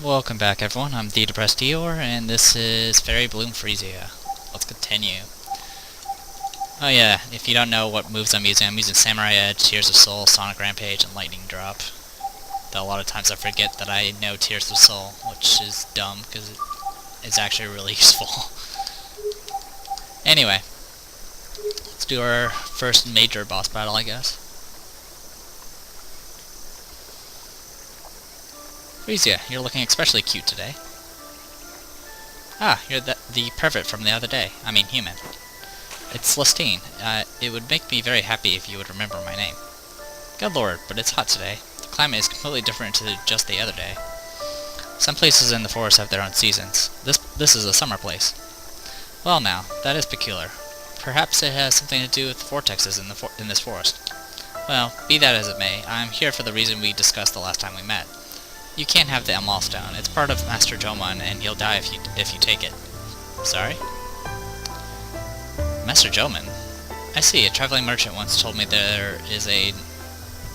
Welcome back everyone, I'm the Depressed Eeyore, and this is Fairy Bloom Freesia. Let's continue. Oh yeah, if you don't know what moves I'm using Samurai Edge, Tears of Soul, Sonic Rampage, and Lightning Drop. Though a lot of times I forget that I know Tears of Soul, which is dumb, because it's actually really useful. Anyway, let's do our first major boss battle, I guess. Freesia, you're looking especially cute today. Ah, you're the pervert from the other day. I mean human. It's Lestine. It would make me very happy if you would remember my name. Good lord, but it's hot today. The climate is completely different to just the other day. Some places in the forest have their own seasons. This is a summer place. Well now, that is peculiar. Perhaps it has something to do with vortexes in this forest. Well, be that as it may, I am here for the reason we discussed the last time we met. You can't have the Emerald Stone. It's part of Master Jomon, and he'll die if you take it. Sorry? Master Jomon? I see. A traveling merchant once told me there is an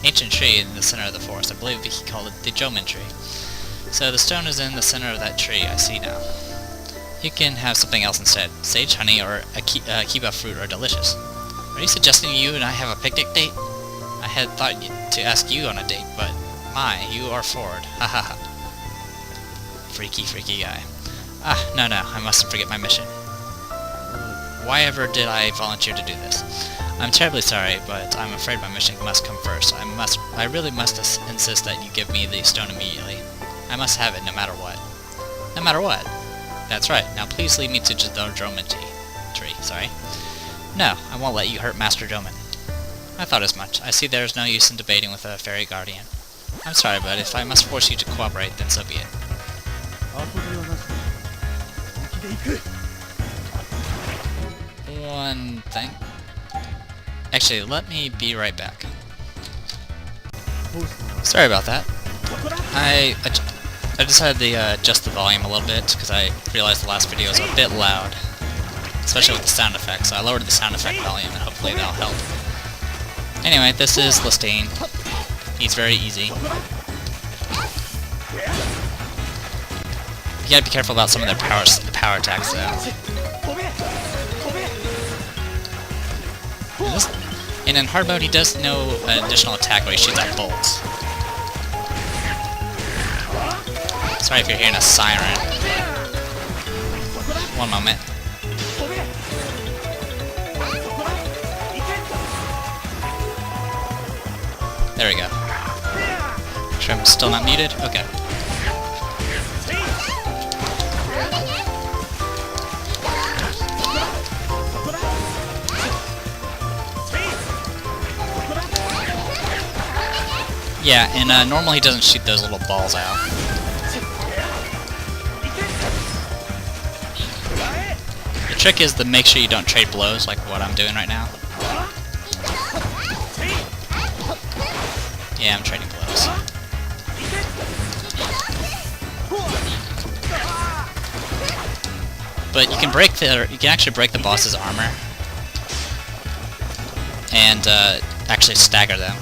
ancient tree in the center of the forest. I believe he called it the Jomon tree. So the stone is in the center of that tree. I see now. You can have something else instead. Sage honey or a kiba fruit are delicious. Are you suggesting you and I have a picnic date? I had thought to ask you on a date, but my, you are forward. Ha ha ha. Freaky guy. Ah, no, I mustn't forget my mission. Why ever did I volunteer to do this? I'm terribly sorry, but I'm afraid my mission must come first. I really must insist that you give me the stone immediately. I must have it no matter what. No matter what? That's right. Now please lead me to the Jomon tree. Sorry. No, I won't let you hurt Master Jomon. I thought as much. I see there's no use in debating with a fairy guardian. I'm sorry, but if I must force you to cooperate, then so be it. One thing. Actually, let me be right back. Sorry about that. I decided to adjust the volume a little bit because I realized the last video was a bit loud, especially with the sound effects. So I lowered the sound effect volume, and hopefully that'll help. Anyway, this is Lestine. He's very easy. You gotta be careful about some of their power attacks though. And in hard mode he does no additional attack where he shoots out bolts. Sorry if you're hearing a siren. One moment. There we go. Make sure I'm still not muted? Okay. Yeah, and normally he doesn't shoot those little balls out. The trick is to make sure you don't trade blows like what I'm doing right now. Yeah, I'm trading blows. But you can actually break the boss's armor and actually stagger them.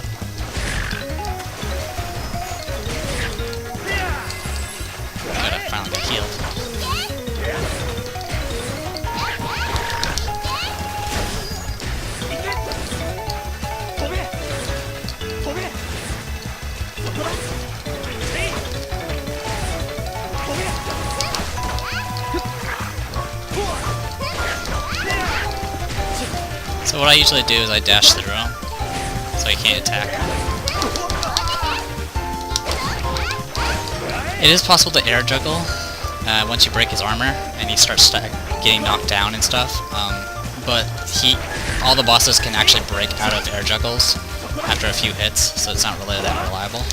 Good, I finally got healed. So what I usually do is I dash through him, so he can't attack. It is possible to air juggle once you break his armor and he starts getting knocked down and stuff, but all the bosses can actually break out of air juggles after a few hits, so it's not really that reliable.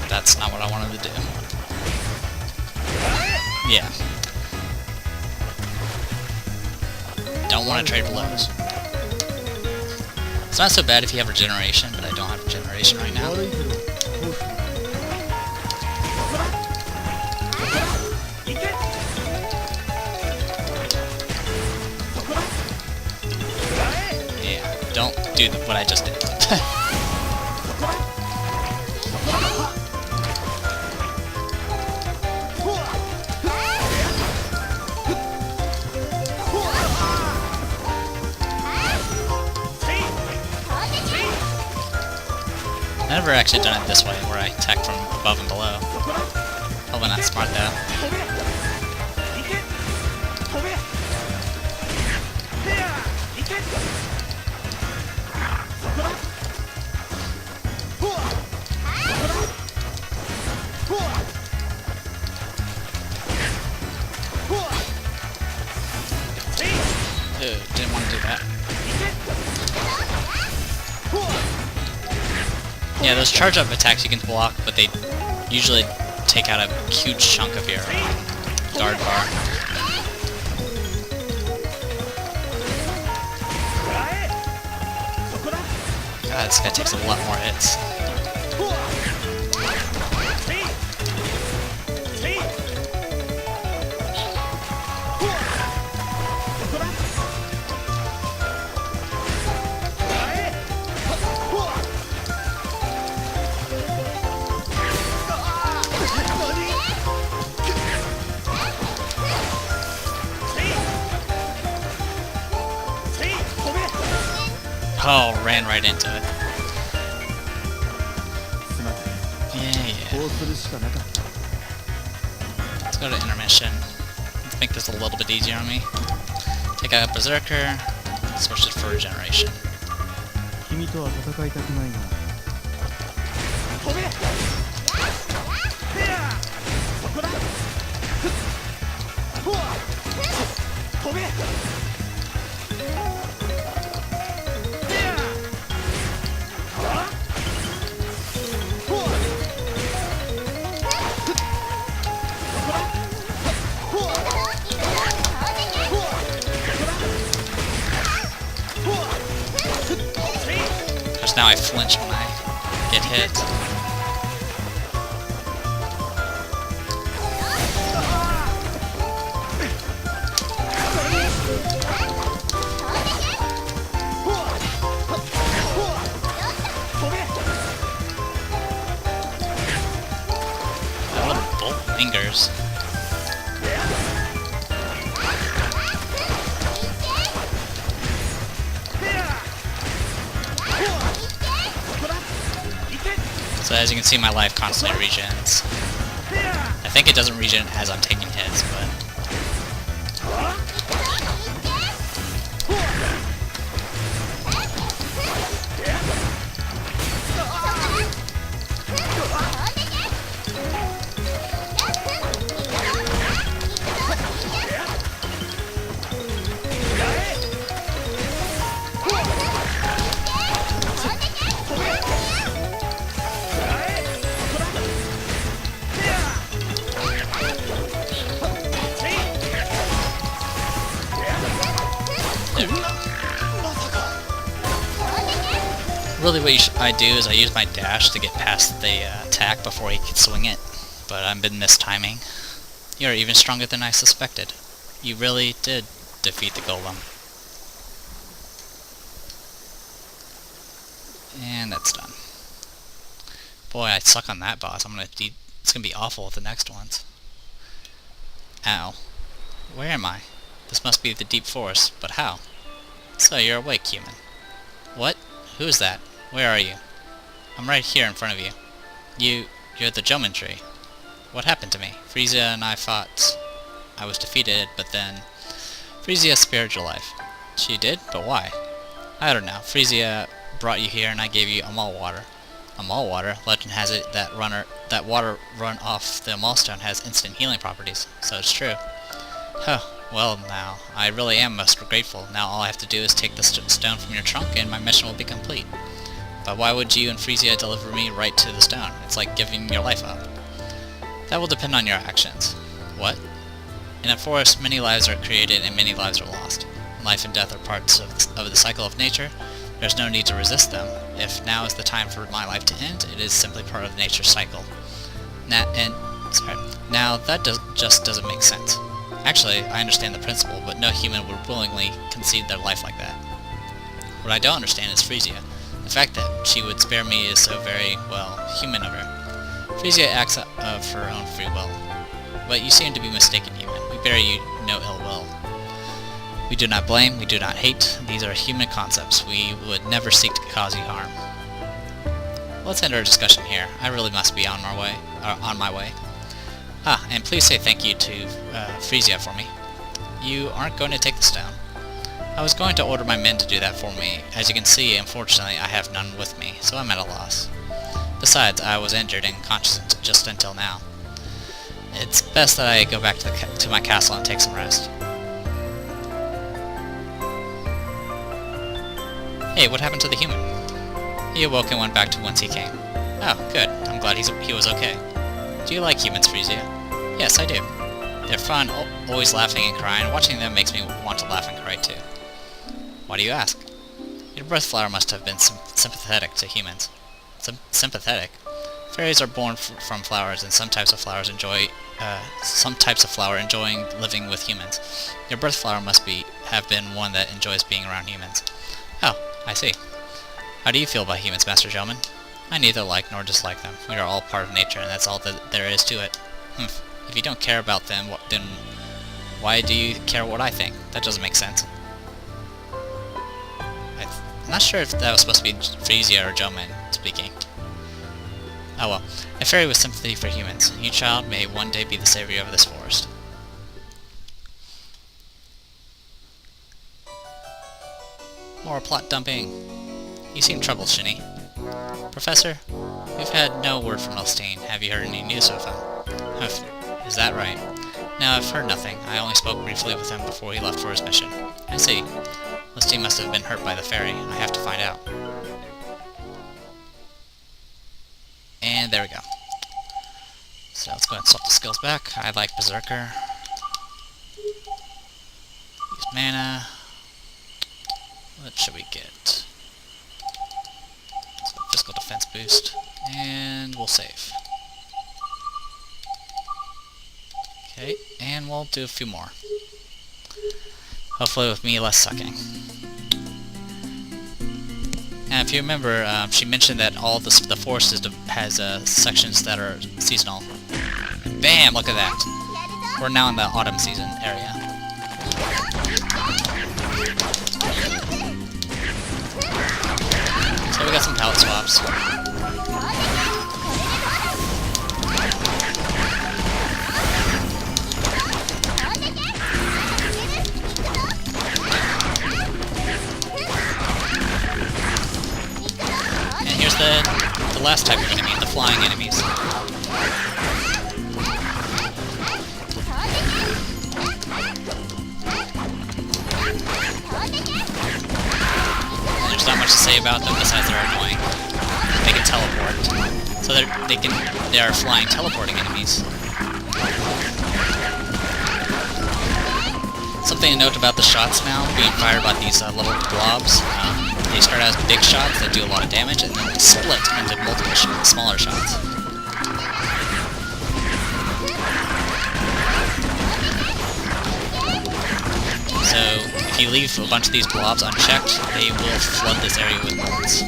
That's not what I wanted to do. Yeah. Don't want to trade blows. It's not so bad if you have regeneration, but I don't have regeneration right now. do what I just did. I've never actually done it this way, where I attack from above and below. Probably not smart though. Ew, didn't want to do that. Yeah, those charge-up attacks you can block, but they usually take out a huge chunk of your guard bar. God, this guy takes a lot more hits. Oh, ran right into it. Yeah. Let's go to intermission. Let's make this a little bit easier on me. Take out Berserker, switch it for regeneration. Now I flinch when I get hit. That little bolt lingers. So as you can see, my life constantly regens. I think it doesn't regen as I'm taking hits, but... Really what I do is I use my dash to get past the attack before he can swing it, but I've been mistiming. You're even stronger than I suspected. You really did defeat the golem. And that's done. Boy, I suck on that boss. It's gonna be awful with the next ones. Ow. Where am I? This must be the deep forest, but how? So you're awake, human. What? Who is that? Where are you? I'm right here in front of you. You're the Joman tree. What happened to me? Freesia and I fought. I was defeated, but then Freesia spared your life. She did? But why? I don't know. Freesia brought you here and I gave you Amal water. Amal water? Legend has it that water run off the Amal stone has instant healing properties. So it's true. Huh. Well now, I really am most grateful. Now all I have to do is take the stone from your trunk and my mission will be complete. But why would you and Freesia deliver me right to the stone? It's like giving your life up. That will depend on your actions. What? In a forest, many lives are created and many lives are lost. Life and death are parts of the cycle of nature. There's no need to resist them. If now is the time for my life to end, it is simply part of nature's cycle. Now that just doesn't make sense. Actually, I understand the principle, but no human would willingly concede their life like that. What I don't understand is Freesia. The fact that she would spare me is so very, well, human of her. Freesia acts of her own free will. But you seem to be mistaken, human. We bear you no ill will. We do not blame, we do not hate. These are human concepts. We would never seek to cause you harm. Let's end our discussion here. I really must be on my way. Ah, and please say thank you to Freesia for me. You aren't going to take the stone. I was going to order my men to do that for me. As you can see, unfortunately, I have none with me, so I'm at a loss. Besides, I was injured and conscious just until now. It's best that I go back to my castle and take some rest. Hey, what happened to the human? He awoke and went back to whence he came. Oh, good. I'm glad he was okay. Do you like humans, Freesia? Yes, I do. They're fun, always laughing and crying. Watching them makes me want to laugh and cry too. Why do you ask? Your birth flower must have been sympathetic to humans. Sympathetic? Fairies are born from flowers, and some types of flower enjoying living with humans. Your birth flower must have been one that enjoys being around humans. Oh, I see. How do you feel about humans, Master Gentleman? I neither like nor dislike them. We are all part of nature, and that's all that there is to it. If you don't care about them, then why do you care what I think? That doesn't make sense. I'm not sure if that was supposed to be Freesia or Joman speaking. Oh well. A fairy with sympathy for humans. You, child, may one day be the savior of this forest. More plot dumping. You seem troubled, Shinny. Professor, we've had no word from Elstine. Have you heard any news of him? Is that right? No, I've heard nothing. I only spoke briefly with him before he left for his mission. I see. Elstine must have been hurt by the fairy. I have to find out. And there we go. So let's go ahead and swap the skills back. I like Berserker. Use mana. What should we get? Let's go physical defense boost. And we'll save. Okay, and we'll do a few more. Hopefully with me less sucking. And if you remember, she mentioned that all the forest has sections that are seasonal. Bam! Look at that. We're now in the autumn season area. So we got some palette swaps. The last type of enemy, the flying enemies. And there's not much to say about them besides they're annoying. They can teleport. So they are flying teleporting enemies. Something to note about the shots now being fired by these little blobs. They start out as big shots that do a lot of damage, and then split into multiple smaller shots. So, if you leave a bunch of these blobs unchecked, they will flood this area with bullets.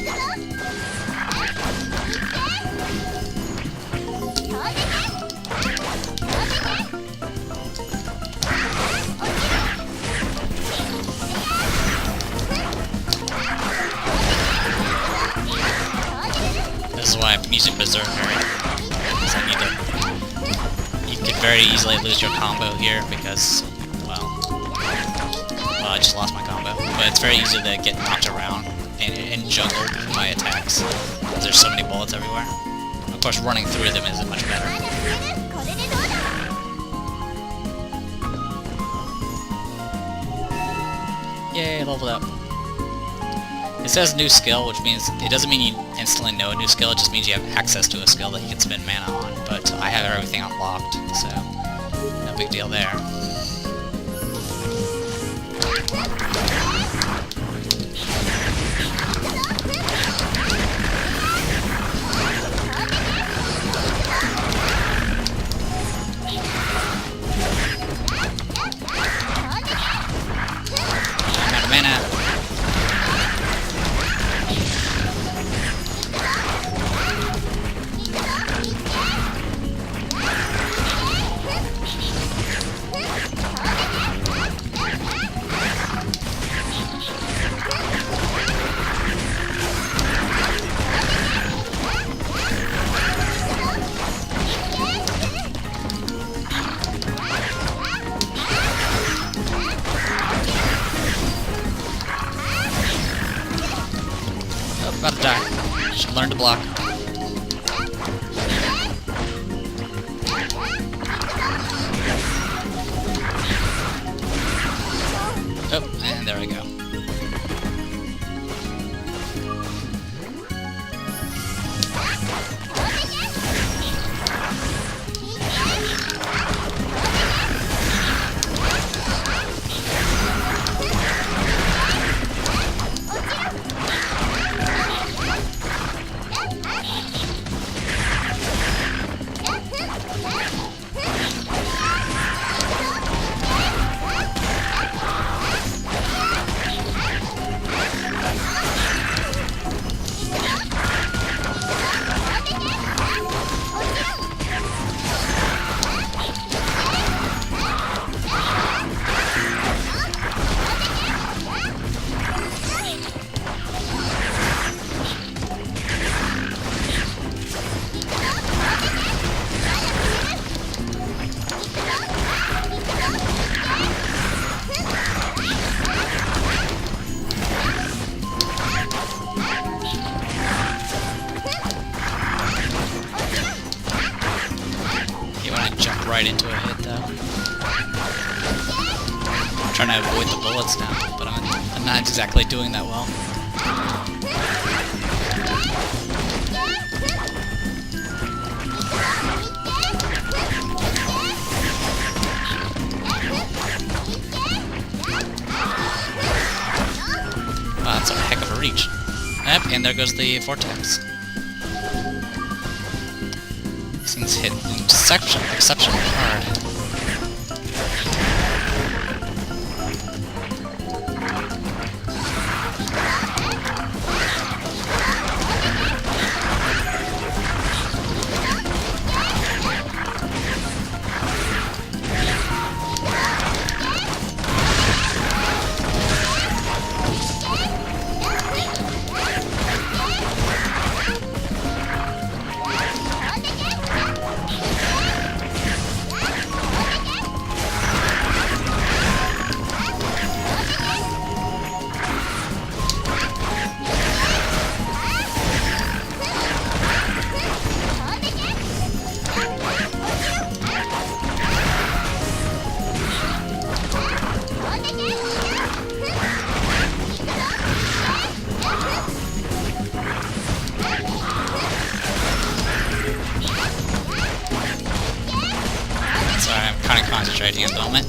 This is why I'm using Berserker, because I need to... You could very easily lose your combo here because, well, I just lost my combo. But it's very easy to get knocked around and juggled by attacks, because there's so many bullets everywhere. Of course, running through them isn't much better. Yay, leveled up. It says new skill, which means it doesn't mean you instantly know a new skill, it just means you have access to a skill that you can spend mana on, but I have everything unlocked, so no big deal there. I'm out of mana. Should learn to block. Oh, and there we go. Right into a hit though. I'm trying to avoid the bullets now, but I'm not exactly doing that well. Wow, that's a heck of a reach. Yep, and there goes the vortex. These things hit exceptionally hard. Sorry, I'm kind of concentrating at the moment.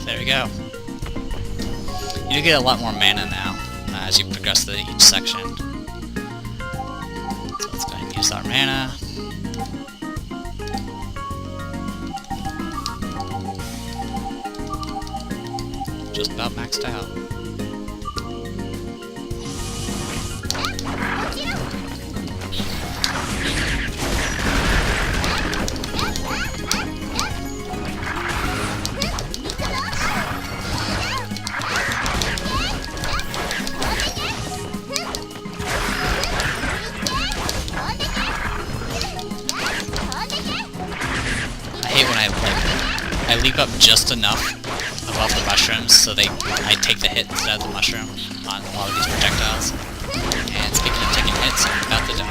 There we go. You do get a lot more mana now as you progress through each section. So let's go ahead and use our mana. Just about maxed out. I leap up just enough above the mushrooms so I take the hit instead of the mushroom on a lot of these projectiles. And speaking of taking hits, I'm about to die.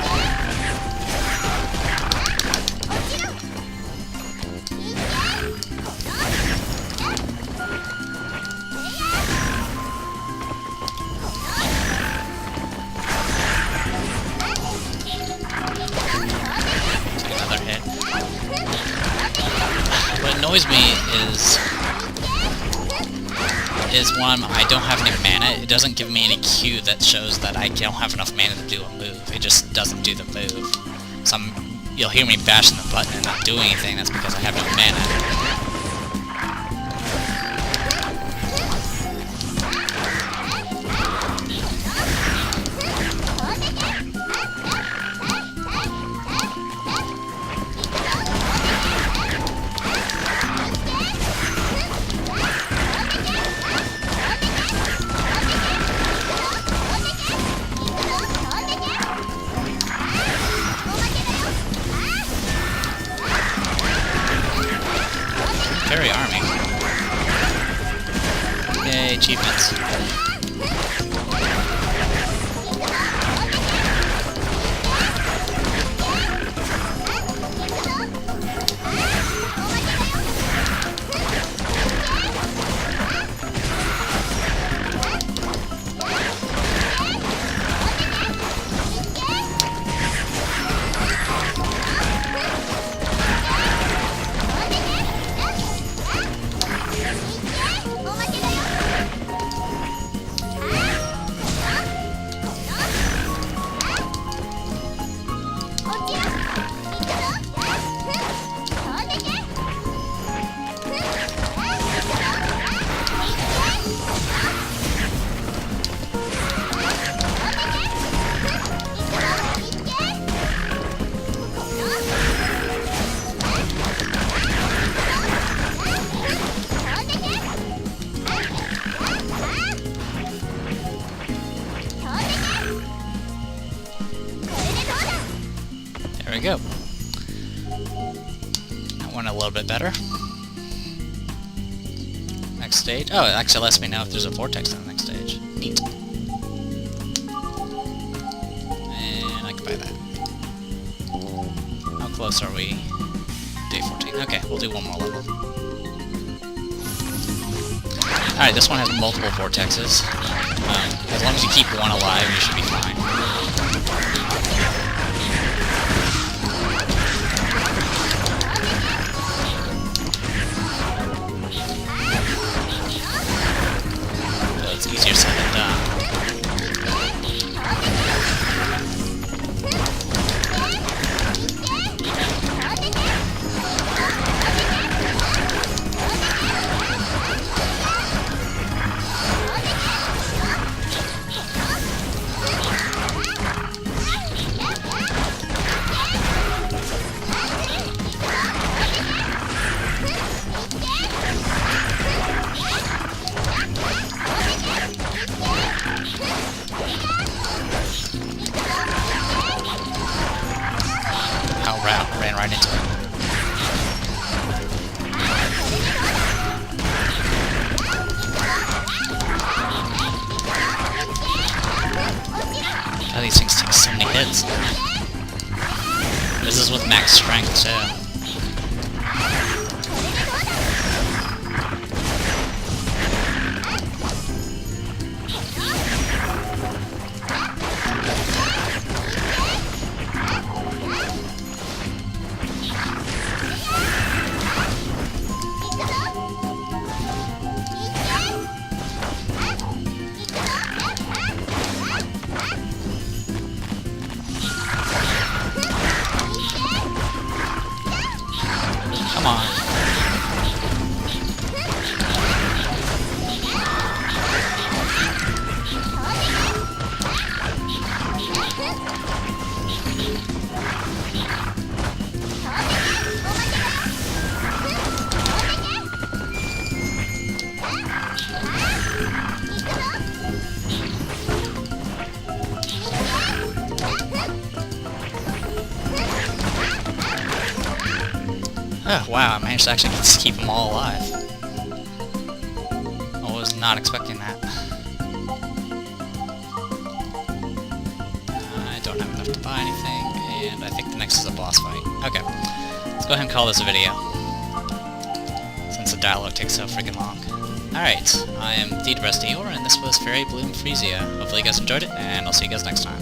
Take another hit. What annoys me is when I don't have any mana, it doesn't give me any cue that shows that I don't have enough mana to do a move. It just doesn't do the move. So you'll hear me bashing the button and not doing anything. That's because I have no mana. we go. That went a little bit better. Next stage. Oh, it actually lets me know if there's a vortex on the next stage. Neat. And I can buy that. How close are we? Day 14. Okay, we'll do one more level. Alright, this one has multiple vortexes. As long as you keep one alive, you should be fine. Well, it's easier said than done. Ran right into it. Oh, these things take so many hits. This is with max strength, too. Come on. Oh, wow, I managed to actually just keep them all alive. I was not expecting that. I don't have enough to buy anything, and I think the next is a boss fight. Okay, let's go ahead and call this a video, since the dialogue takes so freaking long. Alright, I am the Eeyore, and this was Fairy Bloom Freesia. Hopefully you guys enjoyed it, and I'll see you guys next time.